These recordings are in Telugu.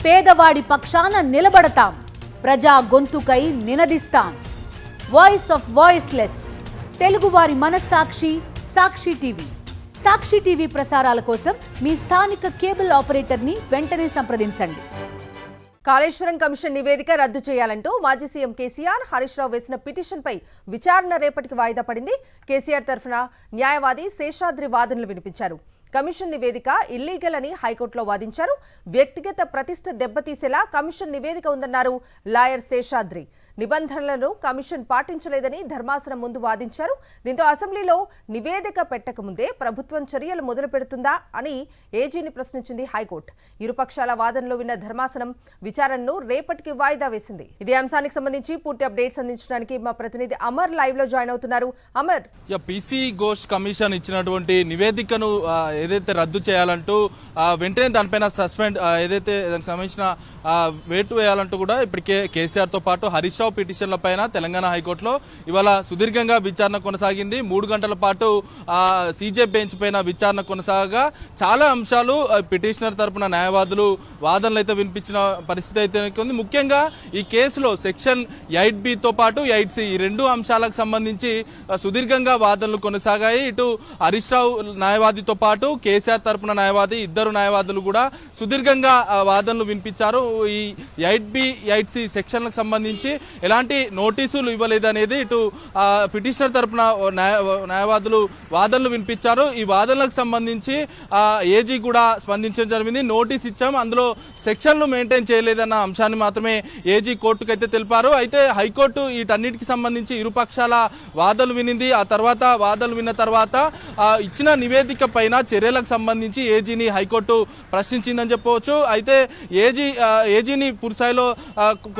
పేదవాడి పక్షాన నిలబడతాం, ప్రజా గొంతుకై నినదిస్తాం. వాయిస్ ఆఫ్ వాయిస్లెస్, తెలుగువారి మనస్సాక్షి సాక్షి టీవీ. సాక్షి టీవీ ప్రసారాల కోసం మీ స్థానిక కేబుల్ ఆపరేటర్ని వెంటనే సంప్రదించండి. కాళేశ్వరం కమిషన్ నివేదిక రద్దు చేయాలంటూ మాజీ సీఎం కేసీఆర్, హరీష్ రావు వేసిన పిటిషన్పై విచారణ రేపటికి వాయిదా పడింది. కేసీఆర్ తరఫున న్యాయవాది శేషాద్రి వాదనలు వినిపించారు. కమిషన్ నివేదిక ఇల్లీగల్ అని హైకోర్టులో వాదించారు. వ్యక్తిగత ప్రతిష్ఠ దెబ్బతీసేలా కమిషన్ నివేదిక ఉందన్నారు లాయర్ శేషాద్రి. నిబంధనలను కమిషన్ పాటించలేదని ధర్మాసనం ముందు వాదించారు. దీంతో అసెంబ్లీలో నివేదిక పెట్టకముందే ప్రభుత్వం చర్యలు మొదలు పెడుతుందా అని ఏజీని ప్రశ్నించింది హైకోర్టు. ఇరుపక్షాల వాదనలు విన్న ధర్మాసనం విచారణను రేపటికి వాయిదా వేసింది. ఇదే అంశానికి సంబంధించి పూర్తి అప్డేట్స్ అందించడానికి మా ప్రతినిధి అమర్ లైవ్ లో జాయిన్ అవుతున్నారు. అమర్, పీసీ ఘోష్ కమిషన్ ఇచ్చినటువంటి నివేదికను ఏదైతే రద్దు చేయాలంటూ వెంటనే దానిపైన సస్పెండ్ ఏదైతే దానికి సంబంధించిన వేటు వేయాలంటూ కూడా ఇప్పటికే కేసీఆర్తో పాటు హరీష్ రావు పిటిషన్ల పైన తెలంగాణ హైకోర్టులో ఇవాళ సుదీర్ఘంగా విచారణ కొనసాగింది. 3 గంటల పాటు సీజే బెంచ్ పైన విచారణ కొనసాగగా చాలా అంశాలు పిటిషనర్ తరపున న్యాయవాదులు వాదనలు అయితే వినిపించిన పరిస్థితి అయితే ఉంది. ముఖ్యంగా ఈ కేసులో సెక్షన్ 8B పాటు 8C ఈ 2 అంశాలకు సంబంధించి సుదీర్ఘంగా వాదనలు కొనసాగాయి. ఇటు హరీష్ రావు న్యాయవాదితో పాటు కేసీఆర్ తరపున న్యాయవాది, ఇద్దరు న్యాయవాదులు కూడా సుదీర్ఘంగా వాదనలు వినిపించారు. ఈ 8B 8C సెక్షన్లకు సంబంధించి ఎలాంటి నోటీసులు ఇవ్వలేదనేది ఇటు పిటిషనర్ తరపున న్యాయవాదులు వాదనలు వినిపించారు. ఈ వాదనలకు సంబంధించి ఏజీ కూడా స్పందించడం జరిగింది. నోటీస్ ఇచ్చాం, అందులో సెక్షన్లు మెయింటైన్ చేయలేదన్న అంశాన్ని మాత్రమే ఏజీ కోర్టుకు అయితే తెలిపారు. అయితే హైకోర్టు వీటన్నిటికి సంబంధించి ఇరుపక్షాల వాదనలు వినింది. ఆ తర్వాత వాదనలు విన్న తర్వాత ఇచ్చిన నివేదిక పైన చర్యలకు సంబంధించి ఏజీని హైకోర్టు ప్రశ్నించిందని చెప్పవచ్చు. అయితే ఏజీని పూర్తిస్థాయిలో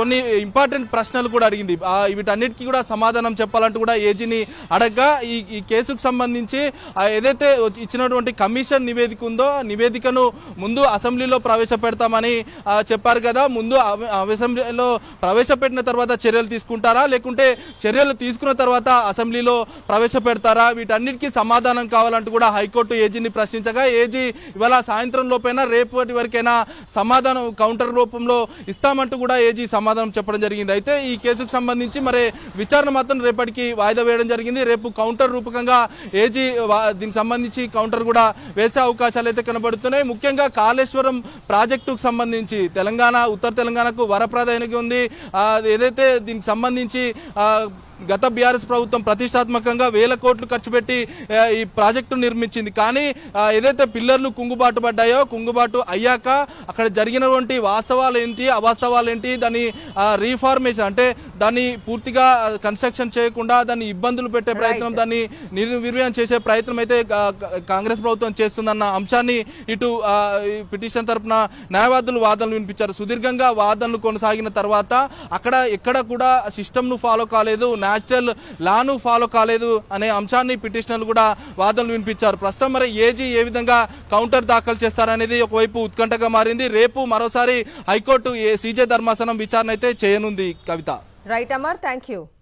కొన్ని ఇంపార్టెంట్ ప్రశ్నలు కూడా అడిగింది. వీటన్నిటికీ కూడా సమాధానం చెప్పాలంటూ కూడా ఏజీని అడగగా ఈ కేసుకు సంబంధించి ఏదైతే ఇచ్చినటువంటి కమిషన్ నివేదిక ఉందో నివేదికను ముందు అసెంబ్లీలో ప్రవేశపెడతామని చెప్పారు కదా. ముందు అసెంబ్లీలో ప్రవేశపెట్టిన తర్వాత చర్యలు తీసుకుంటారా, లేకుంటే చర్యలు తీసుకున్న తర్వాత అసెంబ్లీలో ప్రవేశపెడతారా, వీటన్నిటికీ సమాధానం కావాలంటూ కూడా హైకోర్టు ఏజీని ప్రశ్నించగా ఏజీ ఇవాళ సాయంత్రం లోపైనా రేపటి వరకైనా సమాధానం కౌంటర్ రూపంలో ఇస్తామంటూ కూడా ఏజీ సమాధానం చెప్పడం జరిగింది. అయితే ఈ కేసుకు సంబంధించి మరి విచారణ మాత్రం రేపటికి వాయిదా వేయడం జరిగింది. రేపు కౌంటర్ రూపకంగా ఏజీ దీనికి సంబంధించి కౌంటర్ కూడా వేసే అవకాశాలు అయితే కనబడుతున్నాయి. ముఖ్యంగా కాళేశ్వరం ప్రాజెక్టుకు సంబంధించి ఉత్తర తెలంగాణకు వరప్రదాయనికి ఉంది. ఏదైతే దీనికి సంబంధించి గత బీఆర్ఎస్ ప్రభుత్వం ప్రతిష్టాత్మకంగా 1000 కోట్లు ఖర్చు పెట్టి ఈ ప్రాజెక్టు నిర్మించింది. కానీ ఏదైతే పిల్లర్లు కుంగుబాటు అయ్యాక అక్కడ జరిగినటువంటి వాస్తవాలు ఏంటి, అవాస్తవాలు ఏంటి, దాని రీఫార్మేషన్ అంటే దాన్ని పూర్తిగా కన్స్ట్రక్షన్ చేయకుండా దాన్ని ఇబ్బందులు పెట్టే ప్రయత్నం, దాన్ని నిర్వీర్యం చేసే ప్రయత్నం అయితే కాంగ్రెస్ ప్రభుత్వం చేస్తుందన్న అంశాన్ని ఇటు పిటిషన్ తరపున న్యాయవాదులు వాదనలు వినిపించారు. సుదీర్ఘంగా వాదనలు కొనసాగిన తర్వాత అక్కడ ఎక్కడ కూడా సిస్టమ్ను ఫాలో కాలేదు, నేచురల్ లాను ఫాలో కాలేదు అనే అంశాన్ని పిటిషనర్లు కూడా వాదనలు వినిపించారు. ప్రస్తుతం మరి ఏజీ ఏ విధంగా కౌంటర్ దాఖలు చేస్తారనేది ఒకవైపు ఉత్కంఠగా మారింది. రేపు మరోసారి హైకోర్టు సీజే ధర్మాసనం విచారణ అయితే చేయనుంది. Kavitha. Right Amar, thank you.